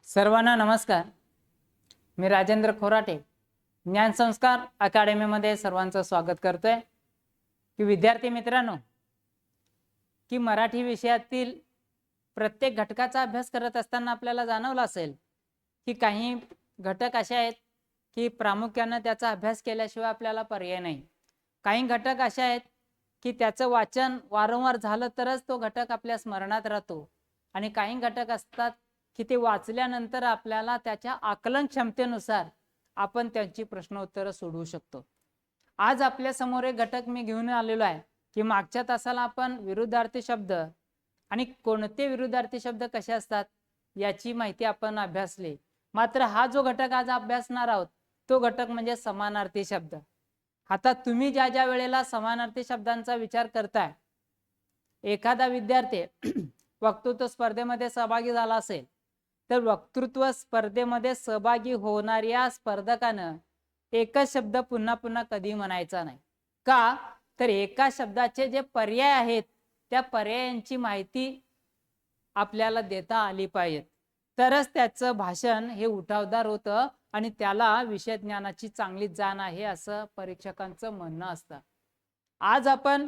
सर्वांना नमस्कार. मी राजेंद्र खोराटे ज्ञानसंस्कार अकॅडमीमध्ये सर्वांचं स्वागत करतोय. की विद्यार्थी मित्रांनो, की मराठी विषयातील प्रत्येक घटकाचा अभ्यास करत असताना आपल्याला जाणवलं असेल की काही घटक असे आहेत की प्रामुख्याने त्याचा अभ्यास केल्याशिवाय आपल्याला पर्याय नाही. काही घटक असे आहेत की त्याचं वाचन वारंवार झालं तरच तो घटक आपल्या स्मरणात राहतो, आणि काही घटक असतात की ते वाचल्यानंतर आपल्याला त्याच्या आकलन क्षमतेनुसार आपण त्यांची प्रश्नोत्तरं सोडवू शकतो. आज आपल्या समोर एक घटक मी घेऊन आलेलो आहे की मागच्या तासाला आपण विरुद्धार्थी शब्द आणि कोणते विरुद्धार्थी शब्द कसे असतात याची माहिती आपण अभ्यासली. मात्र हा जो घटक आज अभ्यासणार आहोत तो घटक म्हणजे समानार्थी शब्द. आता तुम्ही ज्या ज्या वेळेला समानार्थी शब्दांचा विचार करताय, एखादा विद्यार्थी वक्तृत्व स्पर्धेमध्ये सहभागी झाला असेल तर वक्तृत्व स्पर्धेमध्ये सहभागी होणाऱ्या स्पर्धकानं एकच शब्द पुन्हा पुन्हा कधी म्हणायचा नाही. का तर एका शब्दाचे जे पर्याय आहेत त्या पर्यायांची माहिती आपल्याला देता आली पाहिजे, तरच त्याचं भाषण हे उठावदार होतं आणि त्याला विषय ज्ञानाची चांगली जाण आहे असं परीक्षकांचं म्हणणं असतं. आज आपण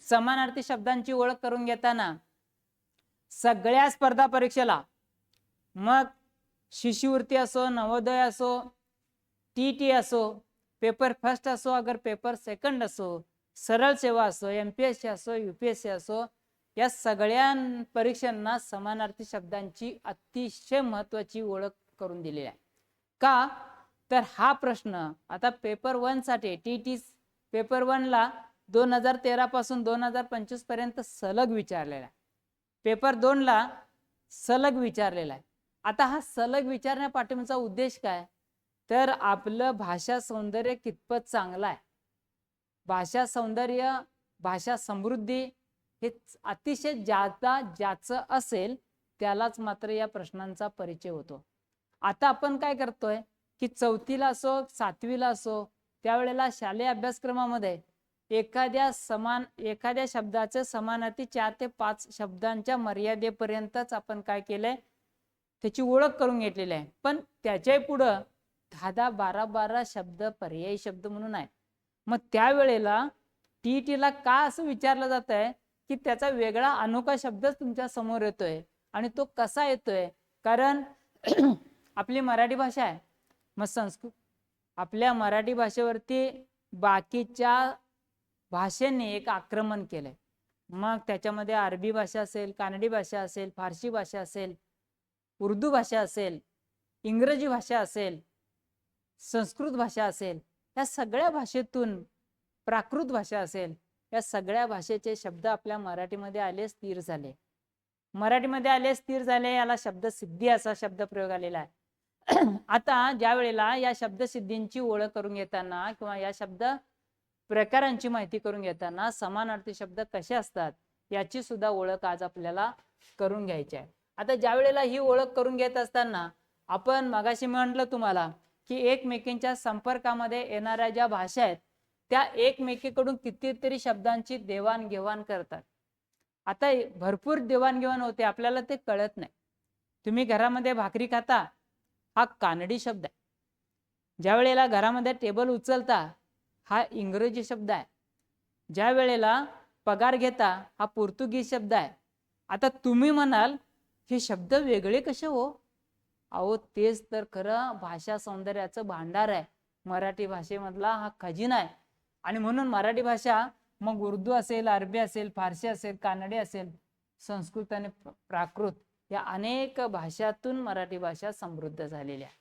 समानार्थी शब्दांची ओळख करून घेताना सगळ्या स्पर्धा परीक्षेला, मग शिष्यवृत्ती असो, नवोदय असो, टीटी असो, पेपर फर्स्ट असो, अगर पेपर सेकंड असो, सरळ सेवा असो, एमपीएससी असो, यूपीएससी असो, या सगळ्या परीक्षांना समानार्थी शब्दांची अतिशय महत्त्वाची ओळख करून दिली आहे. का तर हा प्रश्न आता पेपर 1 साठी टीटी पेपर 1 ला 2013 पासून 2025 पर्यंत सलग विचारलेला आहे. पेपर 2 ला सलग विचारलेला आहे. आता हा सलग विचारण्यापाठीमागचा उद्देश काय, तर आपलं भाषा सौंदर्य कितपत चांगलं आहे, भाषा सौंदर्य, भाषा समृद्धी हे अतिशय ज्याचं असेल त्यालाच मात्र या प्रश्नांचा परिचय होतो. आता आपण काय करतोय की 4थीला असो 7वीला असो त्यावेळेला शालेय अभ्यासक्रमामध्ये एखाद्या शब्दाचे समानार्थी 4 ते 5 शब्दांच्या मर्यादेपर्यंतच आपण काय केलंय त्याची ओळख करून घेतलेली आहे. पण त्याच्या पुढं 10, 12 शब्द पर्यायी शब्द म्हणून आहे. मग त्यावेळेला टीईटीला का असं विचारलं जात आहे की त्याचा वेगळा अनोखा शब्दच तुमच्या समोर येतोय, आणि तो कसा येतोय, कारण आपली मराठी भाषा आहे. मग संस्कृत आपल्या मराठी भाषेवरती बाकीच्या भाषेने एक आक्रमण केलंय. मग त्याच्यामध्ये अरबी भाषा असेल, कानडी भाषा असेल, फारसी भाषा असेल, उर्दू भाषा असेल, इंग्रजी भाषा असेल, संस्कृत भाषा असेल, या सगळ्या भाषेतून प्राकृत भाषा असेल, या सगळ्या भाषेचे शब्द आपल्या मराठीमध्ये आले, स्थिर झाले. मराठीमध्ये आले, स्थिर झाले, याला शब्दसिद्धी असा शब्द प्रयोग आलेला आहे. आता ज्या वेळेला या शब्दसिद्धींची ओळख करून घेताना किंवा या शब्द प्रकारांची माहिती करून घेताना समानार्थी शब्द कसे असतात याची सुद्धा ओळख आज आपल्याला करून घ्यायची आहे. आता ज्या वेळेला ही ओळख करून घेत असताना आपण मगाशी म्हटलं तुम्हाला की एकमेकींच्या संपर्कामध्ये येणाऱ्या ज्या भाषा आहेत त्या एकमेकीकडून कितीतरी शब्दांची देवाणघेवाण करतात. आता भरपूर देवाणघेवाण होते, आपल्याला ते कळत नाही. तुम्ही घरामध्ये भाकरी खाता, हा कानडी शब्द आहे. ज्या वेळेला घरामध्ये टेबल उचलता, हा इंग्रजी शब्द आहे. ज्या वेळेला पगार घेता, हा पोर्तुगीज शब्द आहे. आता तुम्ही म्हणाल हे शब्द वेगळे कसे हो? अहो तेच तर खरं भाषा सौंदर्याचं भांडार आहे. मराठी भाषेमधला हा खजिना आहे. आणि म्हणून मराठी भाषा मग उर्दू असेल, अरबी असेल, फारसी असेल, कानडी असेल, संस्कृत आणि प्राकृत या अनेक भाषातून मराठी भाषा समृद्ध झालेली आहे.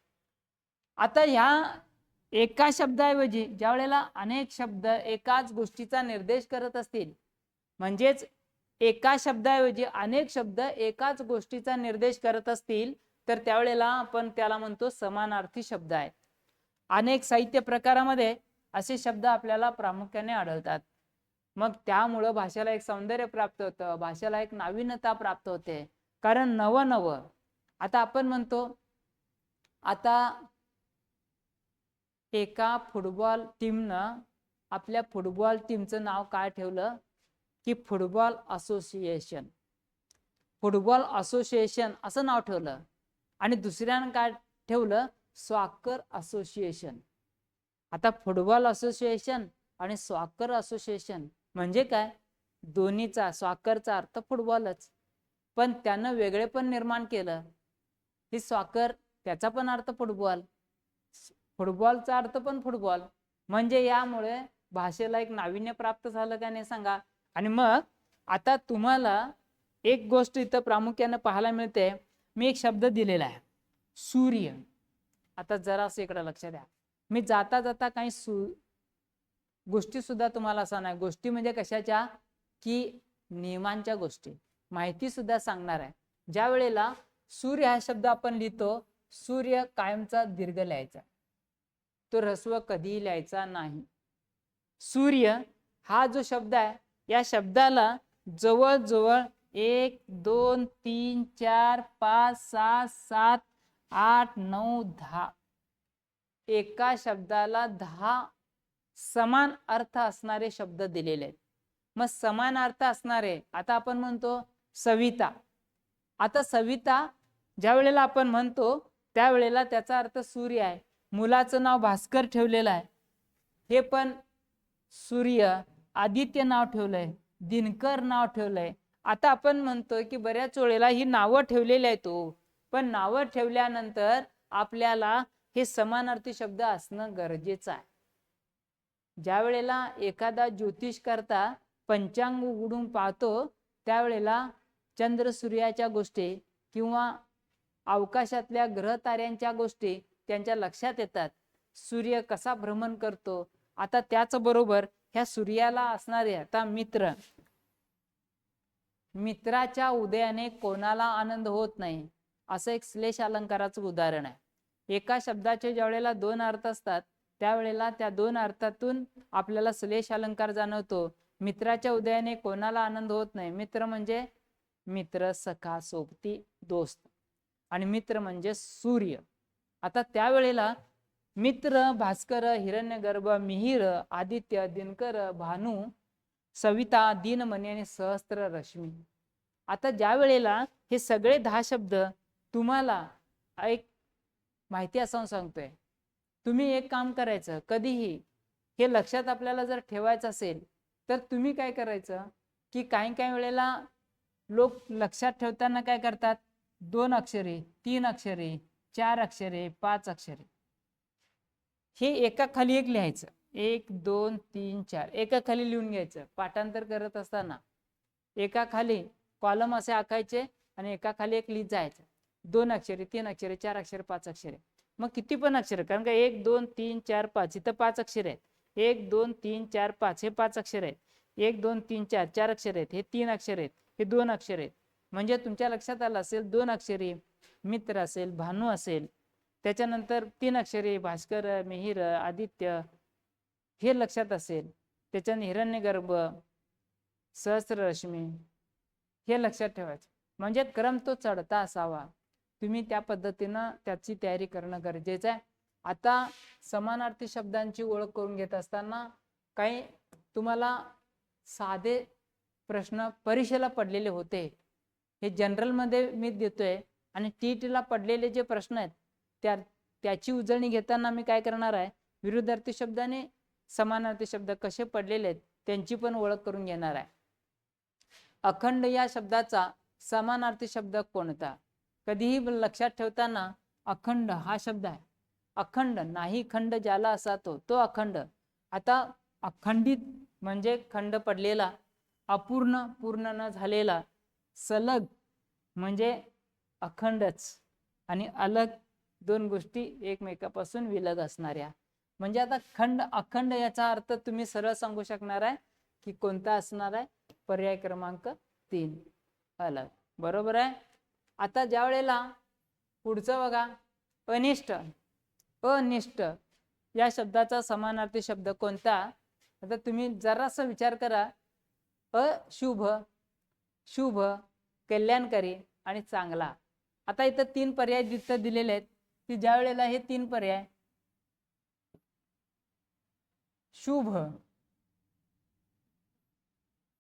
आता ह्या एका शब्दाऐवजी ज्या वेळेला अनेक शब्द एकाच गोष्टीचा निर्देश करत असतील, म्हणजेच एका शब्दाऐवजी अनेक शब्द एकाच गोष्टीचा निर्देश करत असतील, तर त्यावेळेला आपण त्याला म्हणतो समानार्थी शब्द आहेत. अनेक साहित्य प्रकारामध्ये असे शब्द आपल्याला प्रामुख्याने आढळतात. मग त्यामुळं भाषेला एक सौंदर्य प्राप्त होतं, भाषेला एक नाविन्यता प्राप्त होते. कारण नवं आता आपण म्हणतो, आता एका फुटबॉल टीमनं आपल्या फुटबॉल टीमचं नाव काय ठेवलं की फुटबॉल असोसिएशन असं नाव ठेवलं. आणि दुसऱ्यानं काय ठेवलं, सॉकर असोसिएशन. आता फुटबॉल असोसिएशन आणि सॉकर असोसिएशन म्हणजे काय, दोन्हीचा सॉकरचा अर्थ फुटबॉलच, पण त्यानं वेगळे पण निर्माण केलं. ही सॉकर त्याचा पण अर्थ फुटबॉल, फुटबॉलचा अर्थ पण फुटबॉल. म्हणजे यामुळे भाषेला एक नाविन्य प्राप्त झालं का नाही सांगा. आणि मग आता तुम्हाला एक गोष्ट इथं प्रामुख्याने पाहायला मिळते. मी एक शब्द दिलेला आहे, सूर्य. आता जरासं इकडे लक्ष द्या. मी जाता जाता काही गोष्टी सुद्धा तुम्हाला सांगणार. गोष्टी म्हणजे कशाच्या, की नियमांच्या गोष्टी, माहिती सुद्धा सांगणार आहे. ज्या वेळेला सूर्य हा शब्द आपण लिहितो, सूर्य कायमचा दीर्घ लिहायचा, तो ऱ्हस्व कधीही लिहायचा नाही. सूर्य हा जो शब्द आहे, या शब्दाला जवळजवळ 1 2 3 4 5 6 7 8 9 10 एका शब्दाला 10 समान अर्थ असणारे शब्द दिलेले आहेत. मग समान अर्थ असणारे, आता आपण म्हणतो सविता. आता सविता ज्या वेळेला आपण म्हणतो त्यावेळेला त्याचा अर्थ सूर्य आहे. मुलाचं नाव भास्कर ठेवलेलं आहे, हे पण सूर्य. आदित्य नाव ठेवलंय, दिनकर नाव ठेवलंय. आता आपण म्हणतोय की बऱ्याच वेळेला ही नावं ठेवलेली आहेत, पण नावं ठेवल्यानंतर आपल्याला हे समानार्थी शब्द असणं गरजेचं आहे. ज्या वेळेला एखादा ज्योतिष करता पंचांग उघडून पाहतो, त्यावेळेला चंद्र सूर्याच्या गोष्टी किंवा अवकाशातल्या ग्रह ताऱ्यांच्या गोष्टी त्यांच्या लक्षात येतात. सूर्य कसा भ्रमण करतो. आता त्याच बरोबर ह्या सूर्याला असणारे आता मित्र, मित्राच्या उदयाने कोणाला आनंद होत नाही, असं एक श्लेष अलंकाराचं उदाहरण आहे. एका शब्दाचे ज्या वेळेला 2 अर्थ असतात, त्यावेळेला त्या 2 अर्थातून आपल्याला श्लेष अलंकार जाणवतो. मित्राच्या उदयाने कोणाला आनंद होत नाही. मित्र म्हणजे मित्र, सखा, सोबती, दोस्त, आणि मित्र म्हणजे सूर्य. आता त्यावेळेला मित्र, भास्कर, हिरण्यगर्भ, मिहिर, आदित्य, दिनकर, भानू, सविता, दीनमणी आणि सहस्त्र रश्मी. आता ज्या वेळेला हे सगळे 10 शब्द तुम्हाला एक माहिती असं सांगतोय, तुम्ही एक काम करायचं, कधीही हे लक्षात आपल्याला जर ठेवायचं असेल तर तुम्ही काय करायचं, की काही काही वेळेला लोक लक्षात ठेवताना काय करतात, 2 अक्षरे, 3 अक्षरे, 4 अक्षरे, 5 अक्षरे, हे एका खाली एक लिहायचं. 1 2 3 4 एका खाली लिहून घ्यायचं. पाठांतर करत असताना एका खाली कॉलम असे आखायचे आणि एका खाली एक लिहित जायचं. 2 अक्षरे, 3 अक्षरे, 4 अक्षरे, 5 अक्षरे, मग किती पण अक्षरे, कारण का 1 2 3 4 5 इथं 5 अक्षरे आहेत. 1 2 3 4 5 हे 5 अक्षरे आहेत. 1 2 3 4 4 अक्षरे आहेत, हे 3 अक्षरे आहेत, हे 2 अक्षरे आहेत. म्हणजे तुमच्या लक्षात आलं असेल 2 अक्षरे मित्र असेल, भानू असेल, त्याच्यानंतर 3 अक्षरे भास्कर, मिहिर, आदित्य, हे लक्षात असेल. त्याच्याने हिरण्यगर्भ, सहस्त्र रश्मी, हे लक्षात ठेवायचं. म्हणजे क्रम तो चढता असावा. तुम्ही त्या पद्धतीनं त्याची तयारी करणं गरजेचं आहे. आता समानार्थी शब्दांची ओळख करून घेत असताना काही तुम्हाला साधे प्रश्न परीक्षेला पडलेले होते, हे जनरल मध्ये मी देतोय, आणि टीईटीला पडलेले जे प्रश्न आहेत त्याची उजळणी घेताना मी काय करणार आहे, विरुद्धार्थी शब्दाने समानार्थी शब्द कसे पडलेले आहेत त्यांची पण ओळख करून घेणार आहे. अखंड या शब्दाचा समानार्थी शब्द कोणता, कधीही लक्षात ठेवताना अखंड हा शब्द आहे. अखंड नाही खंड ज्याला असा तो अखंड. आता अखंडित म्हणजे खंड पडलेला, अपूर्ण पूर्ण न झालेला, सलग म्हणजे अखंडच, आणि अलग 2 गोष्टी एकमेकापासून विलग असणाऱ्या. म्हणजे आता खंड अखंड याचा अर्थ तुम्ही सरळ सांगू शकणार आहे की कोणता असणार आहे, पर्याय क्रमांक 3 अलग. बरोबर आहे. आता ज्या वेळेला पुढचं बघा, अनिष्ट. अनिष्ट या शब्दाचा समानार्थी शब्द कोणता. आता तुम्ही जरासा विचार करा. अशुभ, शुभ, कल्याणकारी आणि चांगला. आता इथं 3 पर्याय जिथं दिलेले आहेत, की ज्या वेळेला हे 3 पर्याय शुभ,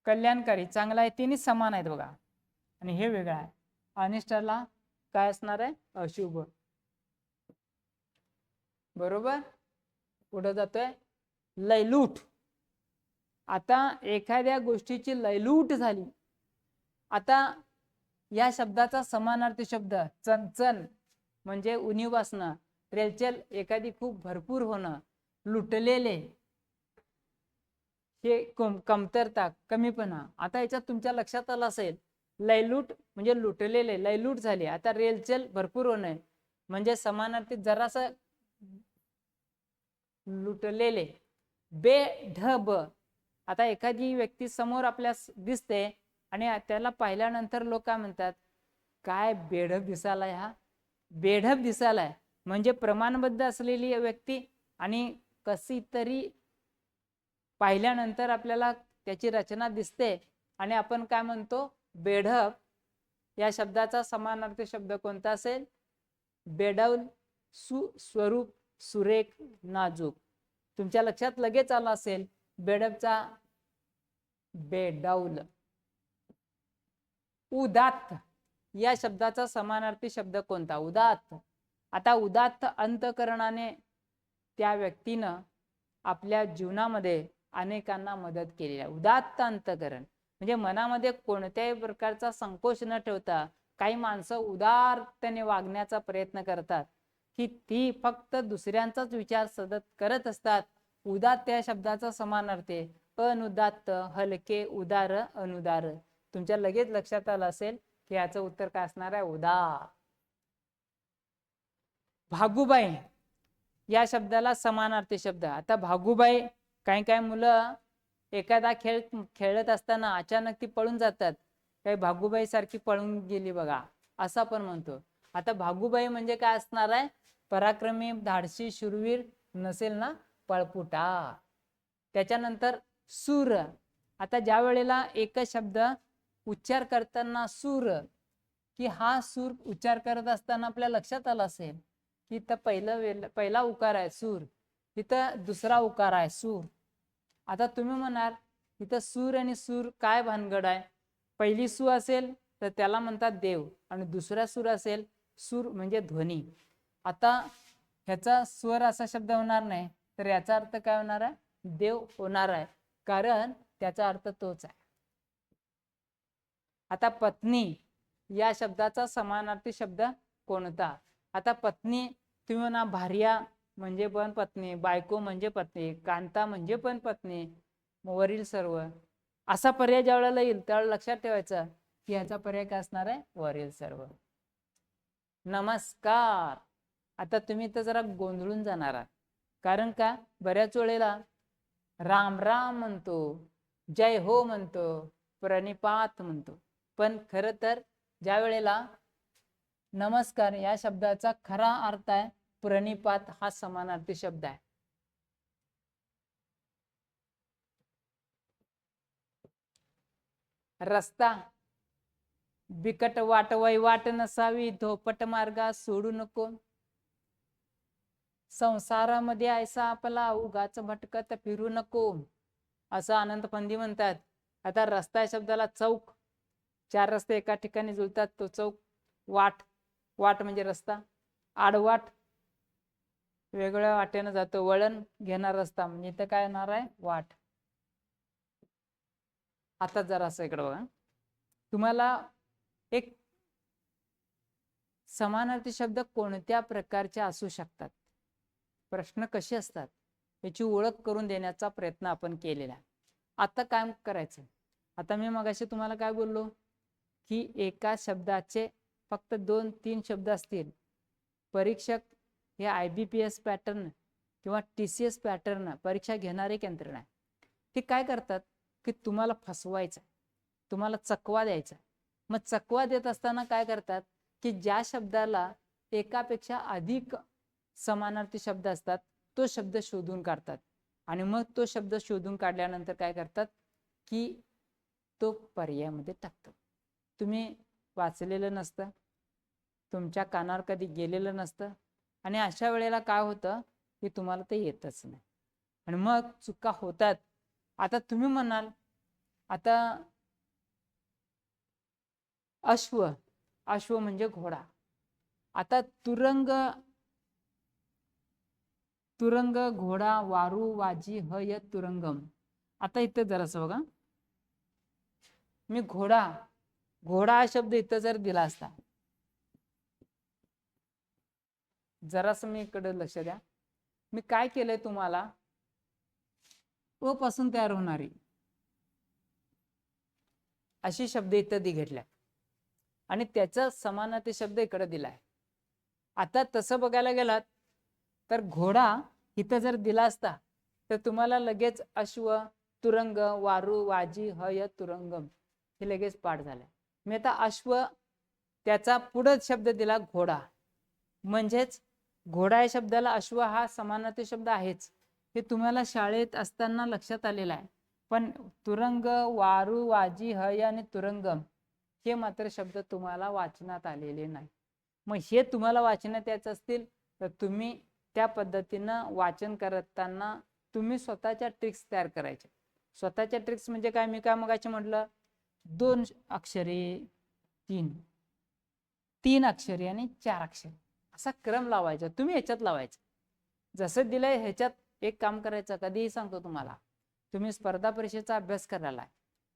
कल्याणकारी, चांगला आहे, तिन्ही समान आहेत बघा, आणि हे वेगळं आहे. अनिष्टला काय असणार आहे? अशुभ. बरोबर. पुढे जातोय लयलूट. आता एखाद्या गोष्टीची लयलूट झाली. आता या शब्दाचा समानार्थी शब्द चणचण म्हणजे उणीव असणं, रेलचेल एखादी खूप भरपूर होणं, लुटलेले हे कमतरता, कमीपणा. आता याच्यात तुमच्या लक्षात आलं असेल, लयलूट म्हणजे लुटलेले, लयलूट झाली. आता रेलचेल भरपूर होणे म्हणजे समानार्थी जरासं लुटलेले. बेढब. आता एखादी व्यक्ती समोर आपल्या दिसते आणि त्याला पाहिल्यानंतर लोक काय म्हणतात, काय बेढब दिसायलाय हा, बेढब दिसायलाय. म्हणजे प्रमाणबद्ध असलेली व्यक्ती आणि कशी तरी पाहिल्यानंतर आपल्याला त्याची रचना दिसते आणि आपण काय म्हणतो, बेढब. या शब्दाचा समानार्थी शब्द कोणता असेल? बेडौल, सुस्वरूप, सुरेख, नाजूक. तुमच्या लक्षात लगेच आलं असेल बेडबचा बेडौल. उदात्त. या शब्दाचा समानार्थी शब्द कोणता? उदात्त. आता उदात्त अंतकरणाने त्या व्यक्तीनं आपल्या जीवनामध्ये अनेकांना मदत केली आहे. उदात्त अंतकरण म्हणजे मनामध्ये कोणत्याही प्रकारचा संकोच न ठेवता काही माणसं उदारतेने वागण्याचा प्रयत्न करतात की ती फक्त दुसऱ्यांचाच विचार सतत करत असतात. उदात्त या शब्दाचा समानार्थी अनुदात्त, हलके, उदार, अनुदार. तुमच्या लगेच लक्षात आलं असेल की याचं उत्तर काय असणार आहे? उदार. भागुबाई या शब्दाला समानार्थी शब्द. आता भागुबाई, काही काही मुलं एखादा खेळ खेळत असताना अचानक ती पळून जातात, काही भागुबाई सारखी पळून गेली बघा असं पण म्हणतो. आता भागुबाई म्हणजे काय असणार आहे? पराक्रमी, धाडसी, शूरवीर नसेल ना पळपुटा. त्याच्यानंतर सूर. आता ज्या वेळेला एकच शब्द उच्चार करताना सूर, की हा सूर उच्चार करत असताना आपल्या लक्षात आलं असेल की इथं पहिला उकार आहे सूर, इथं दुसरा उकार आहे सूर. आता तुम्ही म्हणाल इथं सूर आणि सूर काय भानगड आहे? पहिली सू असेल तर त्याला म्हणतात देव आणि दुसरा सूर असेल, सूर म्हणजे ध्वनी. आता ह्याचा स्वर असा शब्द होणार नाही तर याचा अर्थ काय होणार आहे? देव होणार आहे, कारण त्याचा अर्थ तोच आहे. आता पत्नी या शब्दाचा समानार्थी शब्द कोणता? आता पत्नी तुम्ही म्हणा भार्या म्हणजे पण पत्नी, बायको म्हणजे पत्नी, कांता म्हणजे पण पत्नी, वरील सर्व. असा पर्याय ज्या वेळेला येईल त्यावेळेला लक्षात ठेवायचं की ह्याचा पर्याय काय असणार आहे? वरील सर्व. नमस्कार. आता तुम्ही तर जरा गोंधळून जाणार आहात, कारण का बऱ्याच वेळेला राम राम म्हणतो, जय हो म्हणतो, प्रणिपात म्हणतो, पण खरं तर ज्या वेळेला नमस्कार या शब्दाचा खरा अर्थ आहे प्रणिपात, हा समानार्थी शब्द आहे. रस्ता. बिकट वाट वैवाट नसावी, धोपट मार्गा सोडू नको, संसारामध्ये ऐसा आपला उगाच भटकत फिरू नको, असं आनंद पंथी म्हणतात. आता रस्ता या शब्दाला चौक, चार रस्ते एका ठिकाणी जुळतात तो चौक. वाट, वाट म्हणजे रस्ता. आडवाट वेगळ्या वाटेनं जातो, वळण घेणार रस्ता म्हणजे इथं काय येणार आहे? वाट. आता जरा असं इकडं बघा, तुम्हाला एक समानार्थी शब्द कोणत्या प्रकारचे असू शकतात, प्रश्न कसे असतात याची ओळख करून देण्याचा प्रयत्न आपण केलेला आहे. आता काय करायचं? आता मी मगाशी तुम्हाला काय बोललो की एका शब्दाचे फक्त 2-3 शब्द असतील. परीक्षक हे IBPS पॅटर्न किंवा TCS पॅटर्न परीक्षा घेणारे यंत्रणा आहे. ते काय करतात की तुम्हाला फसवायचं, तुम्हाला चकवा द्यायचा. मग चकवा देत असताना काय करतात की ज्या शब्दाला एकापेक्षा अधिक समानार्थी शब्द असतात तो शब्द शोधून काढतात आणि मग तो शब्द शोधून काढल्यानंतर काय करतात की तो पर्यायामध्ये टाकतात. तुम्ही वाचलेलं नसतं, तुमच्या कानावर कधी गेलेलं नसतं आणि अशा वेळेला काय होतं की तुम्हाला ते येतच नाही आणि मग चुका होतात. आता तुम्ही म्हणाल आता अश्व, अश्व म्हणजे घोडा. आता तुरंग, तुरंग, घोडा, वारू, वाजी, हय, तुरंगम. आता इथं जरासं बघा, मी घोडा, घोडा हा शब्द इथं जर दिला असता, जरासं मी इकडे लक्ष द्या, मी काय केलंय तुम्हाला, अ पासून तयार होणारी अशी शब्द इथं घेतल्या आणि त्याचा समानार्थी शब्द इकडे दिलाय. आता तसं बघायला गेलात तर घोडा इथं जर दिला असता तर तुम्हाला लगेच अश्व, तुरंग, वारू, वाजी, हय, तुरंगम हे लगेच पाठ झालं. मी आता अश्व त्याचा पुढे शब्द दिला घोडा, म्हणजेच घोडा या शब्दाला अश्व हा समानार्थी शब्द आहेच, हे तुम्हाला शाळेत असताना लक्षात आलेलं आहे. पण तुरंग, वारू, वाजी, हय आणि तुरंगम हे मात्र शब्द तुम्हाला वाचनात आलेले नाही. मग हे तुम्हाला वाचनात यायचं असतील तर तुम्ही त्या पद्धतीनं वाचन करताना तुम्ही स्वतःच्या ट्रिक्स तयार करायच्या. स्वतःच्या ट्रिक्स म्हणजे काय, मी काय मगाशी म्हटलं, 2 अक्षरे, 3 अक्षरे आणि 4 अक्षरे असा क्रम लावायचा. तुम्ही ह्याच्यात लावायचं, जसं दिलंय ह्याच्यात एक काम करायचं. कधीही सांगतो तुम्हाला, तुम्ही स्पर्धा परीक्षेचा अभ्यास करायला,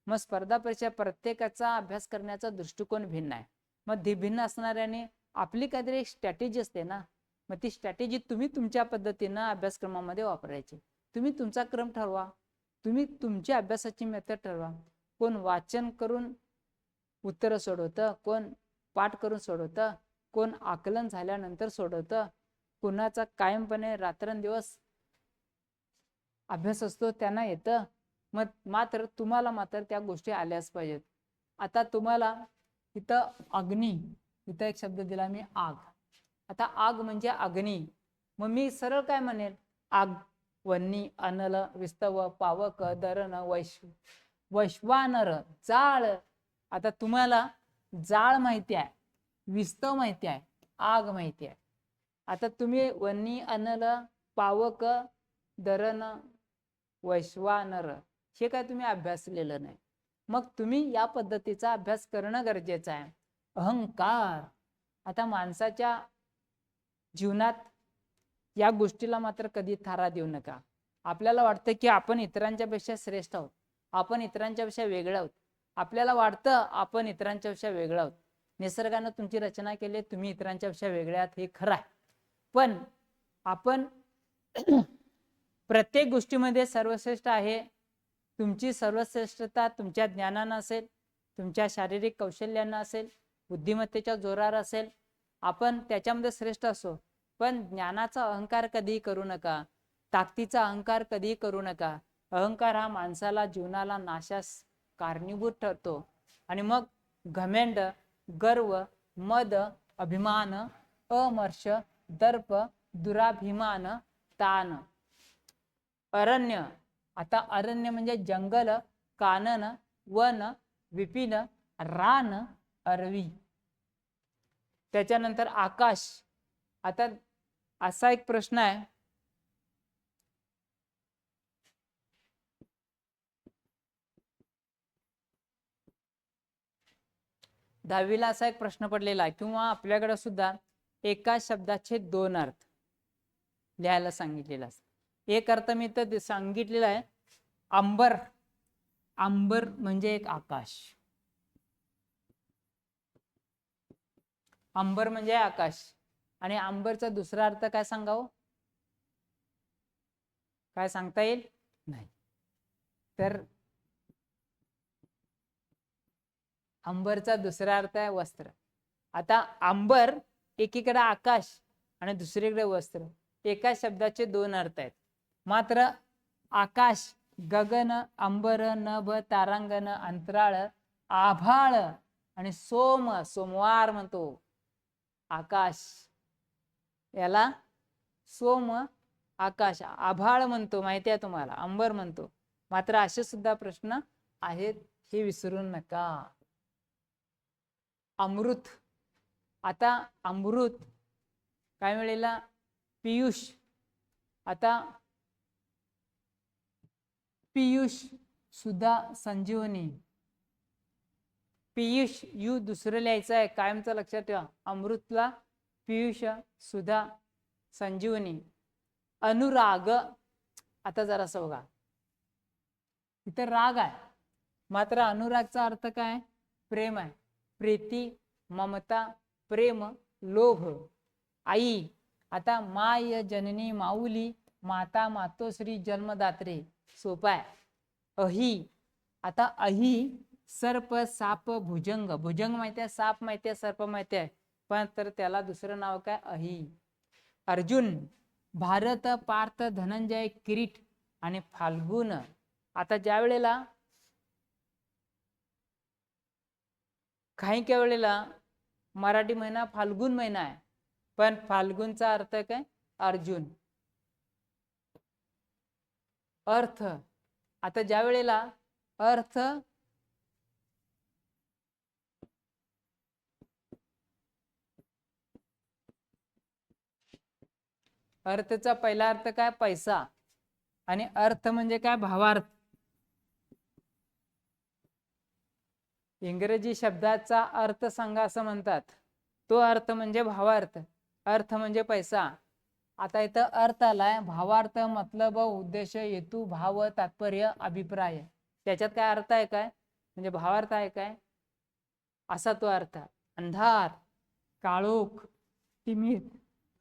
मग स्पर्धा परीक्षा प्रत्येकाचा अभ्यास करण्याचा दृष्टिकोन भिन्न आहे. मग ते भिन्न असणाऱ्याने आपली काहीतरी एक स्ट्रॅटेजी असते ना, मग ती स्ट्रॅटेजी तुम्ही तुमच्या पद्धतीनं अभ्यासक्रमामध्ये वापरायची. तुम्ही तुमचा क्रम ठरवा, तुम्ही तुमची अभ्यासाची मेथड ठरवा. कोण वाचन करून उत्तर सोडवतं, कोण पाठ करून सोडवतं, कोण आकलन झाल्यानंतर सोडवतं, कुणाचा कायमपणे रात्रंदिवस अभ्यास असतो त्यांना येतं. मग मात्र तुम्हाला मात्र त्या गोष्टी आल्याच पाहिजेत. आता तुम्हाला इथं अग्नी, इथं एक शब्द दिला मी आग. आता आग म्हणजे अग्नी, मग मी सरळ काय म्हणेल, आग, वन्नी, अनल, विस्तव, पावक, दरण, वैश्वानर, जाळ. आता तुम्हाला जाळ माहिती आहे, विस्तव माहिती आहे, आग माहिती आहे. आता तुम्ही वन्नी, अनल, पावक, दरण, वैश्वानर हे काय तुम्ही अभ्यासलेलं नाही. मग तुम्ही या पद्धतीचा अभ्यास करणं गरजेचं आहे. अहंकार, आता माणसाच्या जीवनात या गोष्टीला मात्र कधी थारा देऊ नका. आपल्याला वाटतं की आपण इतरांच्या पेक्षा श्रेष्ठ आहोत, आपण इतरांच्या पेक्षा वेगळे आहोत, आपल्याला वाटतं आपण इतरांच्या पेक्षा वेगळे आहोत. निसर्गानं तुमची रचना केली, तुम्ही इतरांच्या पेक्षा वेगळे आहात हे खरं आहे, पण आपण प्रत्येक गोष्टीमध्ये सर्वश्रेष्ठ आहे. तुमची सर्वश्रेष्ठता तुमच्या ज्ञानानं असेल, तुमच्या शारीरिक कौशल्यानं असेल, बुद्धिमत्तेच्या जोरावर असेल, आपण त्याच्यामध्ये श्रेष्ठ असो. पण ज्ञानाचा अहंकार कधीही करू नका, ताकदीचा अहंकार कधीही करू नका. अहंकार हा माणसाला जीवनाला नाशास कारणीभूत ठरतो. आणि मग घमेंड, गर्व, मद, अभिमान, अमर्ष, दर्प, दुराभिमान, तान. अरण्य, आता अरण्य म्हणजे जंगल, कानन, वन, विपिन, रान, अरवी. त्याच्यानंतर आकाश. आता असा एक प्रश्न आहे, दहावीला असा एक प्रश्न पडलेला आहे, किंवा आपल्याकडे सुद्धा एका शब्दाचे 2 अर्थ लिहायला सांगितलेला असतं. एक अर्थ मी तर सांगितलेला आहे, अंबर. अंबर म्हणजे एक आकाश, अंबर म्हणजे आकाश. आणि अंबरचा दुसरा अर्थ काय सांगावं, काय सांगता येईल नाही. तर अंबरचा दुसरा अर्थ आहे वस्त्र. आता अंबर एकीकडे आकाश आणि दुसरीकडे वस्त्र, एका शब्दाचे 2 अर्थ आहेत. मात्र आकाश, गगन, अंबर, नभ, तारांगण, अंतराळ, आभाळ आणि सोम, सोमवार म्हणतो. आकाश याला सोम, आकाश, आभाळ म्हणतो, माहिती आहे तुम्हाला, अंबर म्हणतो. मात्र असे सुद्धा प्रश्न आहेत, हे विसरू नका. अमृत, आता अमृत काय मिळेला, पियुष. आता पियुष सुद्धा संजीवनी, पियुष यू दुसरं लिहायचं आहे, कायमचं लक्षात ठेवा. अमृतला पियुष, सुधा, संजीवनी, अनुराग. आता जरासं बघा, इथे राग आहे, मात्र अनुरागचा अर्थ काय? प्रेम आहे. प्रीती, ममता, प्रेम, लोभ. आई, आता माय जननी माऊली, माता मातोश्री जन्मदात्रे, सोपा आहे. अही, आता अही सर्प, साप, भुजंग. भुजंग माहिती आहे, साप माहिती आहे, सर्प माहिती आहे, पण तर त्याला दुसरं नाव काय? अही. अर्जुन, भारत, पार्थ, धनंजय, किरीट आणि फाल्गुन. आता ज्या वेळेला काही काही वेळेला मराठी महिना फाल्गुन महिना आहे, पण फाल्गुनचा अर्थ काय? अर्जुन. अर्थ, आता ज्या वेळेला अर्थ अर्थचा पहिला अर्थ काय? पैसा. आणि अर्थ म्हणजे काय? भावार्थ. इंग्रजी शब्दाचा अर्थ सांगा असं म्हणतात, तो अर्थ म्हणजे भावार्थ. अर्थ म्हणजे पैसा. आता इथं अर्थ आलाय, भावार्थ मतलब, उद्देश, हेतू, भाव, तात्पर्य, अभिप्राय. त्याच्यात काय अर्थ आहे काय? म्हणजे भावार्थ आहे काय? असा तो अर्थ. अंधार, काळोख, तिमिर,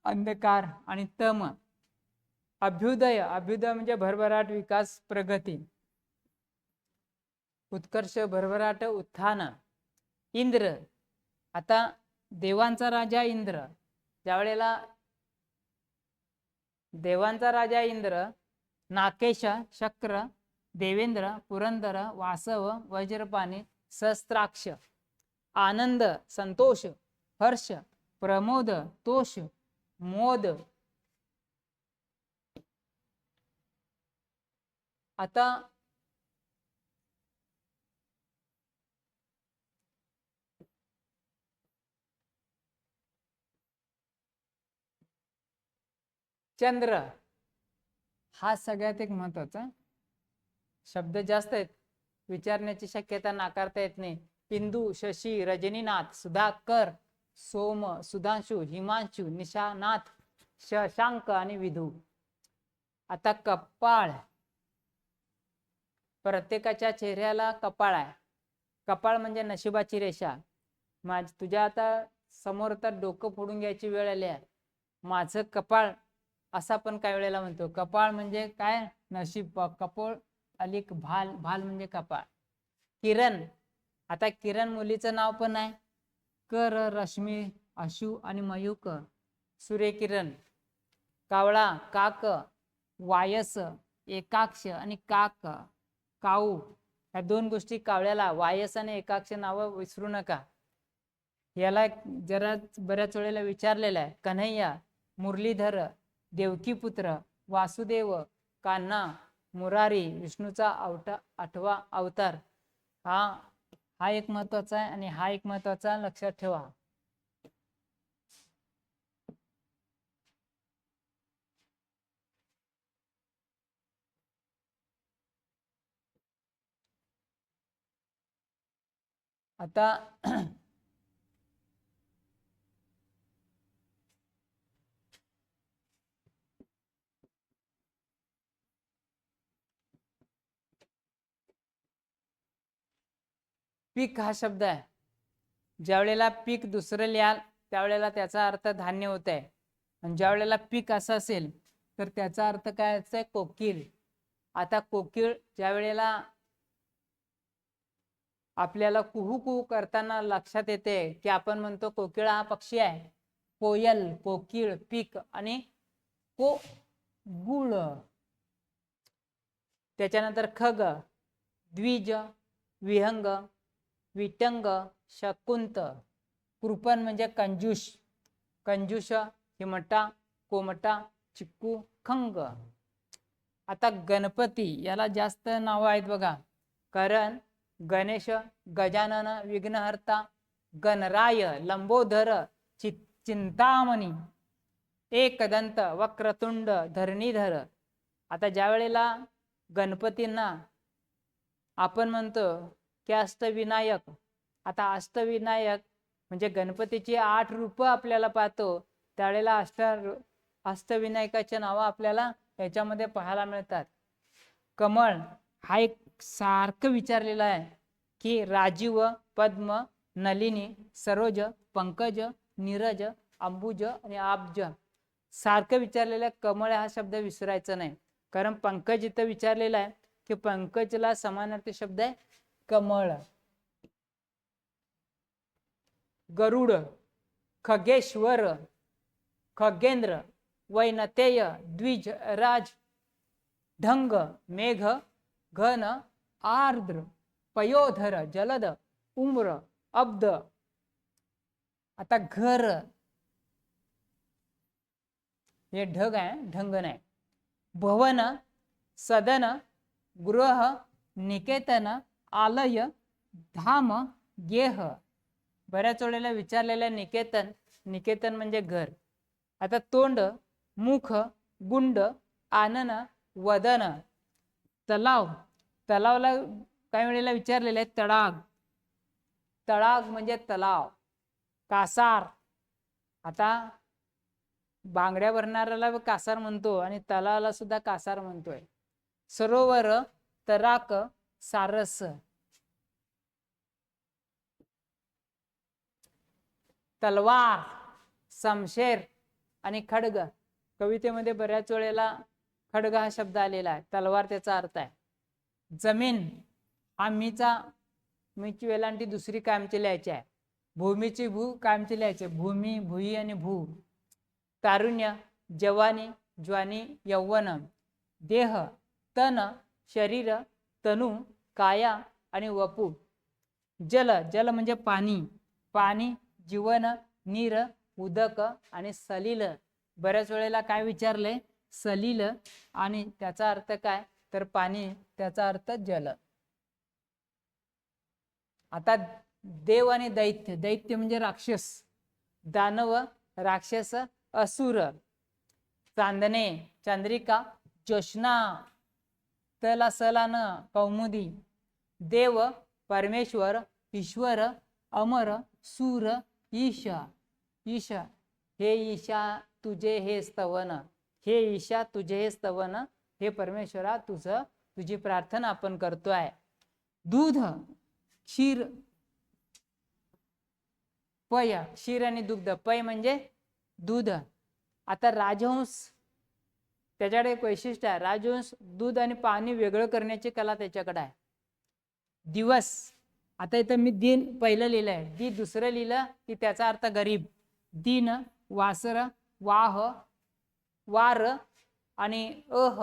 अंधकार आणि तम. अभ्युदय, अभ्युदय म्हणजे भरभराट, विकास, प्रगती. उत्कर्ष, भरभराट, उत्थान. इंद्र, आता देवांचा राजा इंद्र. ज्यावेळेला देवांचा राजा इंद्र, नाकेश, शक्र, देवेंद्र, पुरंदर, वासव, वज्रपाणी, सहस्त्राक्ष. आनंद, संतोष, हर्ष, प्रमोद, तोष, मोद. आता चंद्र हा सगळ्यात एक महत्वाचा शब्द. जास्त आहेत, विचारण्याची शक्यता नाकारता येत नाही. इंदू, शशी, रजनीनाथ, सुधाकर, सोम, सुधांशु, हिमांशु, निशानाथ, शशांक आणि विधू. आता कपाळ, प्रत्येकाच्या चेहऱ्याला कपाळ आहे. कपाळ म्हणजे नशिबाची रेषा. तुझ्या आता समोर तर डोकं फोडून घ्यायची वेळ आली आहे, माझं कपाळ असा पण काही वेळेला म्हणतो. कपाळ म्हणजे काय? नशीब. कपोळ अलिक भाल, भाल म्हणजे कपाळ. किरण, आता किरण मुलीचं नाव पण आहे. कर, रश्मी, अशु आणि मयूक, सूर्यकिरण. कावळा, काक, वायस, एकाक्ष आणि काक, काऊ. ह्या दोन गोष्टी कावळ्याला, वायस आणि एकाक्ष नावं विसरू नका. याला जरा बऱ्याच वेळेला विचारलेलं आहे. कन्हैया, मुरलीधर, देवकी पुत्र, वासुदेव, कान्हा, मुरारी, विष्णूचा 8वा अवतार. हा एक महत्वाचा आहे आणि हा एक महत्वाचा, लक्षात ठेवा. आता पीक हा शब्द आहे. ज्या वेळेला पीक दुसरं लिहाल त्यावेळेला त्याचा अर्थ धान्य होत आहे, आणि ज्या वेळेला पीक असं असेल तर त्याचा अर्थ काय आहे? कोकिल. आता कोकिळ ज्या वेळेला आपल्याला कुहू कुहू करताना लक्षात येते की आपण म्हणतो कोकिळा हा पक्षी आहे. कोयल, कोकिळ, पीक आणि को गुळ. त्याच्यानंतर खग, द्विज, विहंग, विटंग, शकुंत. कृपण म्हणजे कंजूष. कंजूष, हिमटा, कोमटा, चिक्कू, खंग. आता गणपती याला जास्त नाव आहेत बघा. करण, गणेश, गजानन, विघ्नहर्ता, गणराय, लंबोदर, चिंतामणी, एकदंत, वक्रतुंड, धरणीधर. आता ज्या वेळेला गणपतींना आपण म्हणतो की अष्टविनायक. आता अष्टविनायक म्हणजे गणपतीची 8 रूप आपल्याला पाहतो, त्यावेळेला अष्टविनायकाची नावं आपल्याला याच्यामध्ये पाहायला मिळतात. कमळ हा एक सारखं विचारलेला आहे की राजीव, पद्म, नलिनी, सरोज, पंकज, नीरज, अंबुज आणि आब्ज सारखं विचारलेलं आहे. कमळ हा शब्द विसरायचा नाही, कारण पंकज इथं विचारलेला आहे की पंकजला समानार्थी शब्द आहे कमळ. गरुड, खगेश्वर, खगेंद्र, वैनतेय, द्विज, राज, ढंग, मेघ, घन, आर्द्र, पयोधर, जलद, उम्र, अब्द. आता घर हे ढग आहे, ढंग नाही. भवन, सदन, गृह, निकेतन, आलय, धाम, गेह. बऱ्याच वेळेला विचारलेलं निकेतन, निकेतन म्हणजे घर. आता तोंड, मुख, गुंड, आनन, वदन. तलाव, तलावला काही वेळेला विचारलेलं आहे तडाग, तडाग म्हणजे तलाव. कासार, आता बांगड्या भरणाऱ्याला कासार म्हणतो आणि तलावाला सुद्धा कासार म्हणतोय. सरोवर, तराक, सारस. तलवार, शमशेर आणि खडग. कवितेमध्ये बऱ्याच वेळेला खडग हा शब्द आलेला आहे, तलवार त्याचा अर्थ आहे. जमीन हा मीची वेलांटी दुसरी कायमची लिहायची आहे. भूमीची भू कायमची लिहायची, भूमी, भुई आणि भू. तारुण्य, जवानी, ज्वानी, यौवन. देह, तन, शरीर, तनु, काया आणि वपू. जल, जल म्हणजे पाणी, पाणी, जीवन, नीर, उदक आणि सलील. बऱ्याच वेळेला काय विचारले सलील आणि त्याचा अर्थ काय तर पाणी, त्याचा अर्थ जल. आता देव आणि दैत्य, दैत्य म्हणजे राक्षस, दानव, राक्षस, असुर. चांदणे, चंद्रिका, ज्योत्स्ना, तला सलान, कौमुदी. देव, परमेश्वर, ईश्वर, अमर, सूर, ईश. ईश, हे ईशा तुझे हे स्तवन, हे ईशा तुझे हे स्तवन, हे परमेश्वरा तुझी प्रार्थना आपण करतोय. दूध, क्षीर, पय, क्षीर आणि दुग्ध. पय म्हणजे दूध. आता राजहंस, त्याच्याकडे एक वैशिष्ट्य आहे, राजहंस दूध आणि पाणी वेगळं करण्याची कला त्याच्याकडे आहे. दिवस, आता इथं मी दिन पहिलं लिहिलंय, दी दुसरं लिहिलं की त्याचा अर्थ गरीब. दिन, वासर, वाह, वार आणि अह.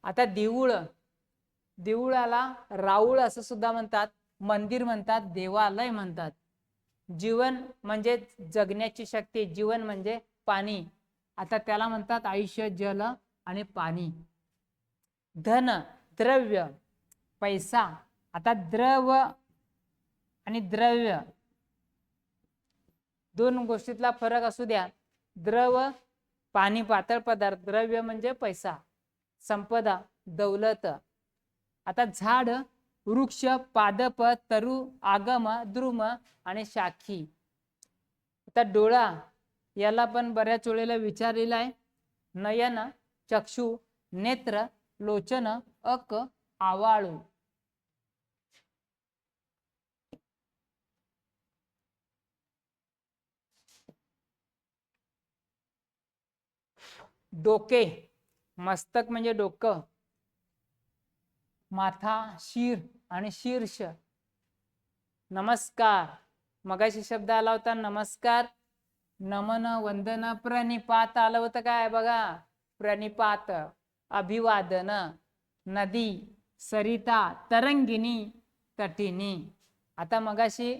आता देऊळ, देऊळाला राऊळ असं सुद्धा म्हणतात, मंदिर म्हणतात, देवालय म्हणतात. जीवन म्हणजे जगण्याची शक्ती, जीवन म्हणजे पाणी, आता त्याला म्हणतात आयुष्य, जल आणि पाणी. धन, द्रव्य, पैसा. आता द्रव आणि द्रव्य दोन गोष्टीतला फरक असू द्या. द्रव पाणी, पातळ पदार्थ, द्रव्य म्हणजे पैसा, संपदा, दौलत. आता झाड, वृक्ष, पादप, तरु, आगम, द्रुम आणि शाखी. आता डोळा, याला पण बऱ्याच वेळेला विचारलेला आहे. नयन, चक्षु, नेत्र, लोचन, अक, आवाळू. डोके, मस्तक म्हणजे डोकं, माथा, शीर आणि शीर्ष. नमस्कार, मगाशी शब्द आला होता नमस्कार, नमन, वंदन, प्रणिपात आलं होतं काय बघा, प्रणिपात, अभिवादन. नदी, सरिता, तरंगिणी, तटिनी. आता मगाशी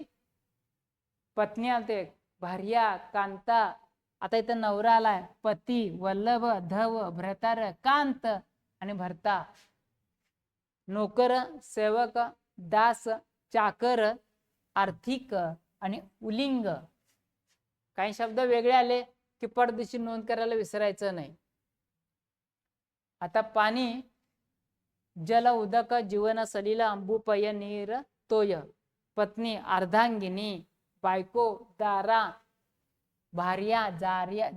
पत्नी आलते, भार्या, कांता. आता इथं नवरा आलाय, पती, वल्लभ, धव, भ्रतार, कांत आणि भरता. नोकर, सेवक, दास, चाकर, आर्थिक आणि उलिंग. काही शब्द वेगळे आले की पडदिशी नोंद करायला विसरायचं नाही. आता पाणी, जल, उदक, जीवन, सलिल, अंबू, पय, नीर, तोय. पत्नी, अर्धांगिनी, बायको, दारा, भार्या, जार्या,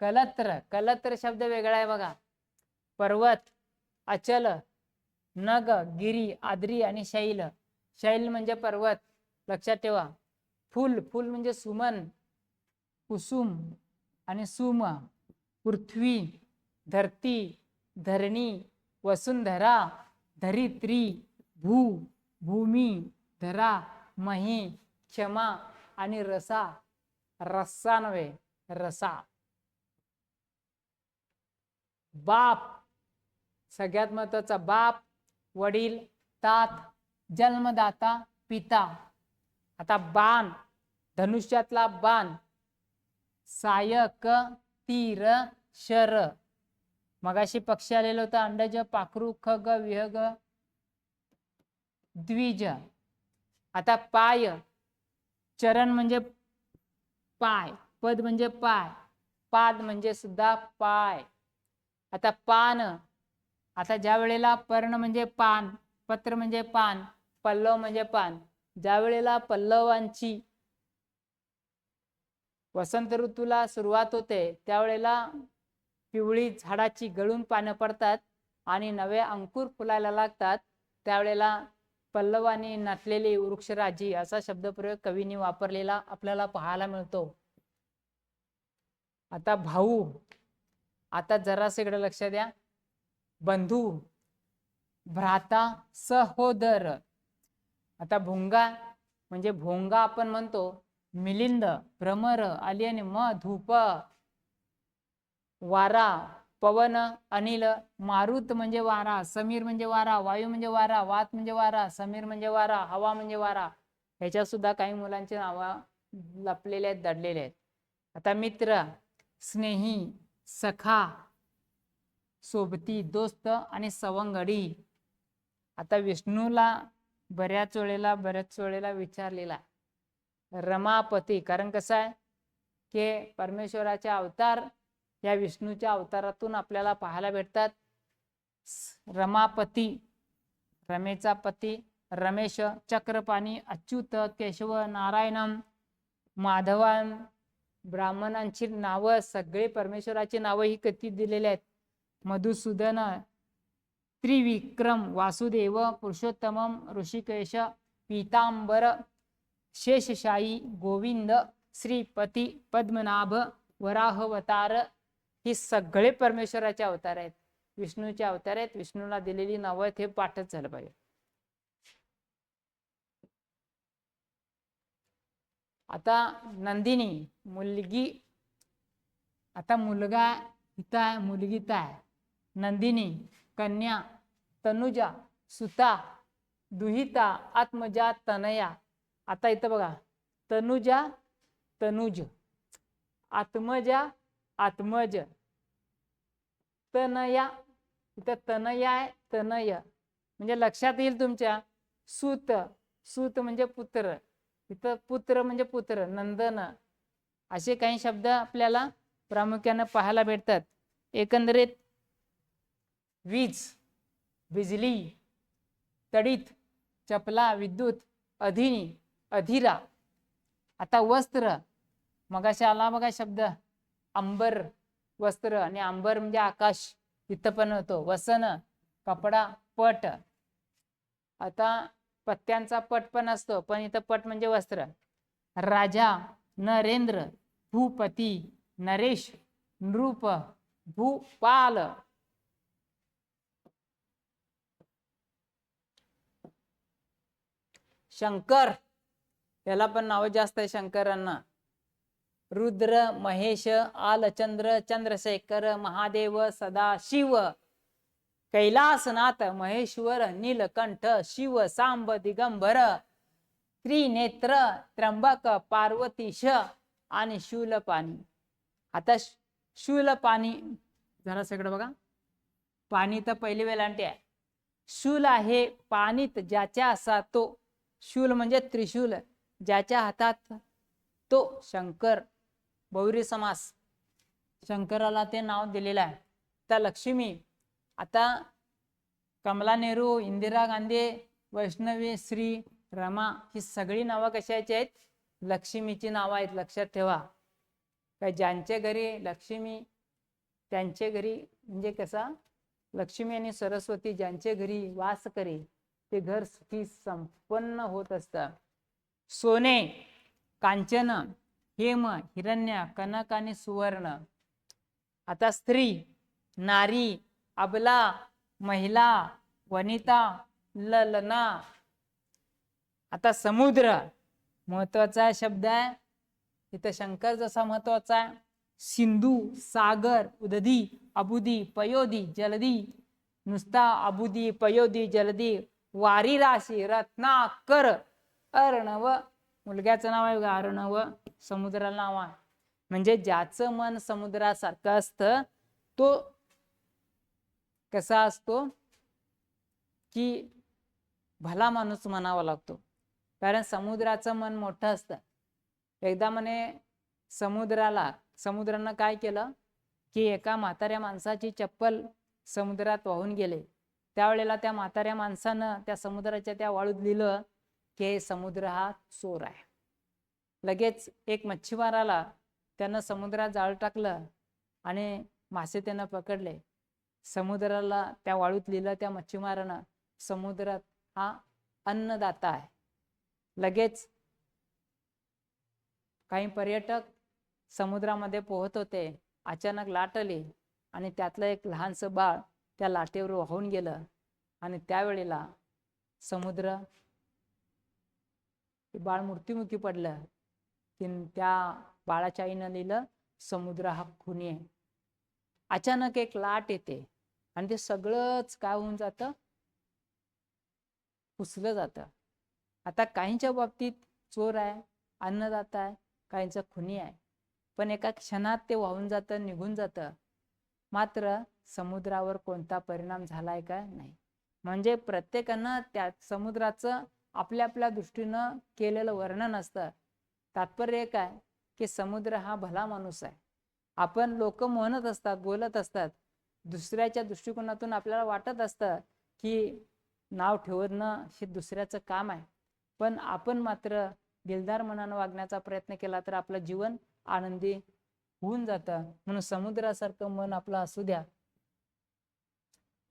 कलत्र. कलत्र शब्द वेगळा आहे बघा. पर्वत, अचल, नग, गिरी, आद्री आणि शैल. शैल म्हणजे पर्वत, लक्षात ठेवा. फुल, फुल म्हणजे सुमन, कुसुम आणि सुम. पृथ्वी, धरती, धरणी, वसुंधरा, धरित्री, भू, भूमी, धरा, मही, क्षमा आणि रसा. रस्सा नव्हे, रसा. बाप, सगळ्यात महत्वाचा बाप, वडील, तात, जन्मदाता, पिता. आता बाण, धनुष्यातला बाण, सायक, तीर, शर. मगाशी पक्षी आलेलं होतं, अंडज, पाखरू, खग, विहग, द्विज. आता पाय, चरण म्हणजे पाय, पद म्हणजे पाय, पाद म्हणजे सुद्धा पाय. आता पान, आता ज्या वेळेला पर्ण म्हणजे पान, पत्र म्हणजे पान, पल्लव म्हणजे पान, ज्या वेळेला पल्लवांची वसंत ऋतूला सुरुवात होते त्यावेळेला पिवळी झाडाची गळून पानं पडतात आणि नवे अंकुर फुलायला लागतात, त्यावेळेला पल्लवांनी नटलेली वृक्षराजी असा शब्दप्रयोग कवींनी वापरलेला आपल्याला पाहायला मिळतो. आता भाऊ, आता जरासं इकडे लक्ष द्या. बंधू, भ्राता, सहोदर. आता भुंगा म्हणजे भोंगा आपण म्हणतो, मिलिंद, भ्रमर, आलियन, म, धूप, वारा, पवन, अनिल, मारुत म्हणजे वारा, समीर म्हणजे वारा, वायू म्हणजे वारा, वात म्हणजे वारा, समीर म्हणजे वारा, हवा म्हणजे वारा. ह्याच्यात सुद्धा काही मुलांची नावं लपलेले आहेत, दडलेले आहेत. आता मित्र, स्नेही, सखा, सोबती, दोस्त आणि सवंगडी. आता विष्णूला बऱ्याच वेळेला विचारलेला रमापती, कारण कसं आहे की परमेश्वराचे अवतार या विष्णूच्या अवतारातून आपल्याला पाहायला भेटतात. रमापती, रमेचा पती, रमेश, चक्रपाणी, अच्युत, केशव, नारायणम, माधवान. ब्राह्मणांची नावं सगळे परमेश्वराची नावं ही कधी दिलेली आहेत. मधुसूदन, त्रिविक्रम, वासुदेव, पुरुषोत्तमम, ऋषिकेश, पीतांबर, शेषशायी, गोविंद, श्रीपती, पद्मनाभ, वराहवतार. ही सगळे परमेश्वराचे अवतार आहेत, विष्णूचे अवतार आहेत. विष्णूला दिलेली नावं हे पाठच झालं पाहिजे. आता नंदिनी, मुलगी. आता मुलगा इथं आहे, मुलगी इथं आहे. नंदिनी, कन्या, तनुजा, सुता, दुहिता, आत्मजा, तनया. आता इथं बघा, तनुजा, तनुज, आत्मजा, आत्मज, तनया. इथं तनया आहे, तनय. म्हणजे लक्षात येईल तुमच्या. सूत, सूत म्हणजे पुत्र, इथं पुत्र म्हणजे पुत्र, नंदन. असे काही शब्द आपल्याला प्रामुख्याने पाहायला भेटतात. एकंदरीत वीज, बिजली, तडीत, चपला, विद्युत, अधिनी, अधिरा. आता वस्त्र, मगाशी आला बघा शब्द अंबर, वस्त्र, आणि अंबर म्हणजे आकाश, इथं पण होतो. वसन, कपडा, पट. आता पत्त्यांचा पट पण असतो, पण इथं पट म्हणजे वस्त्र. राजा, नरेंद्र, भूपती, नरेश, नृप, भूपाल. शंकर, याला पण नाव जास्त आहे शंकरांना. रुद्र, महेश, आलचंद्र, चंद्रशेखर, महादेव, सदाशिव, कैलासनाथ, महेश्वर, नीलकंठ, शिव, सांब, दिगंबर, त्रिनेत्र, त्र्यंबक, पार्वतीश आणि शूलपाणी. आता शूलपाणी जरा सगळं बघा. पाणी तर पहिली वेलांटी आहे. शूल आहे पाणीत ज्याच्या असा तो. शूल म्हणजे त्रिशूल, ज्याच्या हातात तो शंकर. बहुरी समास, शंकराला ते नाव दिलेलं आहे. आता लक्ष्मी, आता कमला नेहरू, इंदिरा गांधी, वैष्णवी, श्री, रमा, ही सगळी नावं कशाची आहेत? लक्ष्मीची नावं आहेत, लक्षात ठेवा. काय ज्यांच्या घरी लक्ष्मी, त्यांचे घरी म्हणजे कसा लक्ष्मी आणि सरस्वती ज्यांचे घरी वास करे ते घर सुखी संपन्न होत असतं. सोने, कांचन, हेम, हिरण्य, कनक आणि सुवर्ण. आता स्त्री, नारी, अबला, महिला, वनिता, ललना. आता समुद्र महत्वाचा शब्द आहे इथं, शंकर जसा महत्वाचा आहे. सिंधू, सागर, उदधी, अबुदी, पयोधी, जलदी. नुसता अबुदी, पयोधी, जलदी. वारी राशी, रत्नाकर, अर्णव. मुलग्याचं नाव आहे बघा अर्णव, समुद्राला नाव आहे. म्हणजे ज्याचं मन समुद्रासारखं असतं तो कसा असतो की भला माणूस म्हणावा लागतो, कारण समुद्राचं मन मोठं असतं. एकदा म्हणे समुद्रानं काय केलं की एका म्हाताऱ्या माणसाची चप्पल समुद्रात वाहून गेले. त्यावेळेला त्या म्हाताऱ्या माणसानं त्या समुद्राच्या त्या वाळूत लिहिलं की समुद्र हा चोर आहे. लगेच एक मच्छीमार आला, त्यानं समुद्रात जाळ टाकलं आणि मासे त्यानं पकडले. समुद्राला त्या वाळूत लिहिलं त्या मच्छीमारानं, समुद्रात हा अन्नदाता आहे. लगेच काही पर्यटक समुद्रामध्ये पोहत होते, अचानक लाट आली आणि त्यातलं एक लहानसं बाळ त्या लाटेवर वाहून गेलं आणि त्यावेळेला समुद्र बाळ मृत्युमुखी पडलं. त्या बाळाच्या आईनं लिहिलं समुद्र हा खुनी आहे. अचानक एक लाट येते आणि ते सगळंच काय होऊन जातं, पुसलं जातं. आता काहींच्या बाबतीत चोर आहे, अन्नदाता आहे, काहींचा खुनी आहे, पण एका क्षणात ते वाहून जातं, निघून जातं. मात्र समुद्रावर कोणता परिणाम झालाय का नाही. म्हणजे प्रत्येकानं त्या समुद्राचं आपल्या आपल्या दृष्टीनं केलेलं वर्णन असतं. तात्पर्य एक आहे की समुद्र हा भला माणूस आहे. आपण लोक म्हणत असतात, बोलत असतात, दुसऱ्याच्या दृष्टिकोनातून आपल्याला वाटत असतं की नाव ठेवणं हे दुसऱ्याचं काम आहे, पण आपण मात्र दिलदार मनानं वागण्याचा प्रयत्न केला तर आपलं जीवन आनंदी होऊन जातं. म्हणून समुद्रासारखं मन आपलं असू द्या.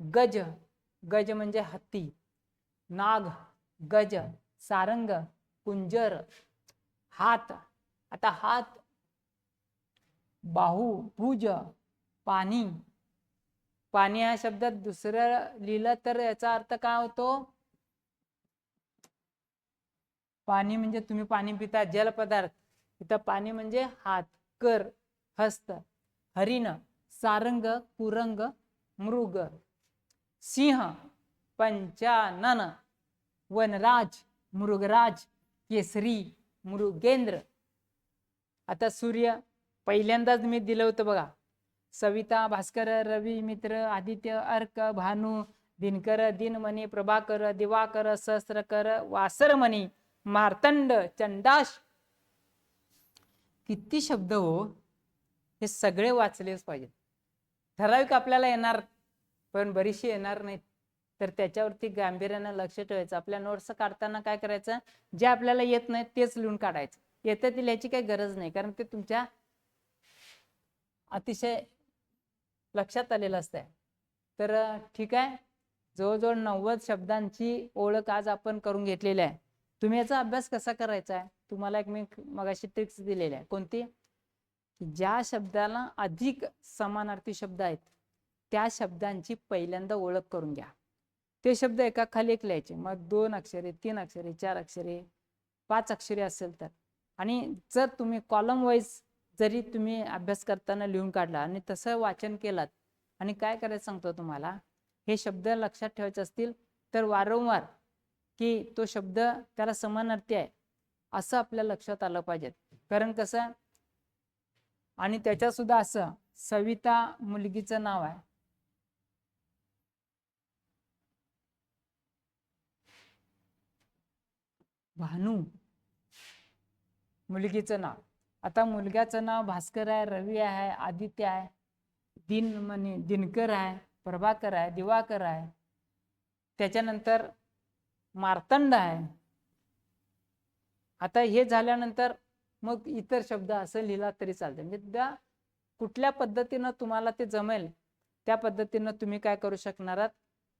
गज, गज म्हणजे हत्ती. नाग, गज, सारंग, कुंजर. हात, आता हात, बाहू, भुज, पाणी. पाणी या शब्दात दुसरं लिहिलं तर याचा अर्थ काय होतो, पाणी म्हणजे तुम्ही पाणी पिता, जल पदार्थ. इथं पाणी म्हणजे हात, कर, हस्त. हरिण, सारंग, कुरंग, मृग. सिंह, पंचानन. वनराज, मृगराज, केसरी, मृगेंद्र. आता सूर्य पहिल्यांदाच मी दिलं होतं बघा, सविता, भास्कर, रवी, मित्र, आदित्य, अर्क, भानु, दिनकर, दिनमणी, प्रभाकर, दिवाकर, सहस्त्रकर, वासरमणी, मार्तंड, चंडाश. किती शब्द हो, हे सगळे वाचलेच पाहिजे. ठराविक आपल्याला येणार पण बरीचशी येणार नाहीत, तर त्याच्यावरती गांभीर्यानं लक्ष ठेवायचं. आपल्या नोट्स काढताना काय करायचं, जे आपल्याला येत नाही तेच लिहून काढायचं. येतं ते लिहायची काही गरज नाही, कारण ते तुमच्या अतिशय लक्षात आलेलं असतंय. तर ठीक आहे, जवळजवळ 90 शब्दांची ओळख आज आपण करून घेतलेली आहे. तुम्ही याचा अभ्यास कसा करायचा आहे, तुम्हाला एक मी मगाशी ट्रिक्स दिलेली आहे. कोणती, ज्या शब्दाला अधिक समानार्थी शब्द आहेत त्या शब्दांची पहिल्यांदा ओळख करून घ्या. ते शब्द एका खाली एक लिहायचे, मग 2 अक्षरे, 3 अक्षरे, 4 अक्षरे, 5 अक्षरे असेल तर. आणि जर तुम्ही कॉलम वाईज जरी तुम्ही अभ्यास करताना लिहून काढला आणि तसं वाचन केलात, आणि काय करायचं सांगतो तुम्हाला, हे शब्द लक्षात ठेवायचे असतील तर वारंवार की तो शब्द त्याला समानार्थी आहे असं आपल्या लक्षात आलं पाहिजे. कारण कसं, आणि त्याच्यात सुद्धा असं, सविता मुलगीचं नाव आहे, भानू मुलगीचं नाव. आता मुलग्याचं नाव भास्कर आहे, रवी आहे, आदित्य आहे, दिनमणी, दिनकर आहे, प्रभाकर आहे, दिवाकर आहे, त्याच्यानंतर मार्तंड आहे. आता हे झाल्यानंतर मग इतर शब्द असं लिहिला तरी चालते. म्हणजे त्या कुठल्या पद्धतीनं तुम्हाला ते जमेल त्या पद्धतीनं तुम्ही काय करू शकणार आहात,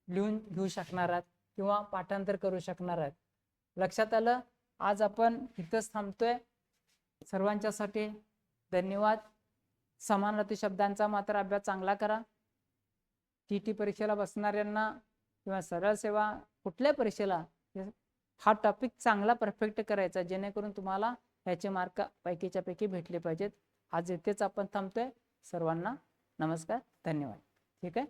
लिहून घेऊ शकणार आहात किंवा पाठांतर करू शकणार आहात. लक्षात आलं. आज आपण इथंच थांबतोय. सर्वांच्यासाठी धन्यवाद. समानार्थी शब्दांचा मात्र अभ्यास चांगला करा. टीटी परीक्षेला बसणाऱ्यांना किंवा सरळ सेवा कुठल्या परीक्षेला हा टॉपिक चांगला परफेक्ट करायचा, जेणेकरून तुम्हाला याचे मार्क पैकीच्या पैकी भेटले पाहिजेत. आज इथेच आपण थांबतोय. सर्वांना नमस्कार, धन्यवाद. ठीक आहे.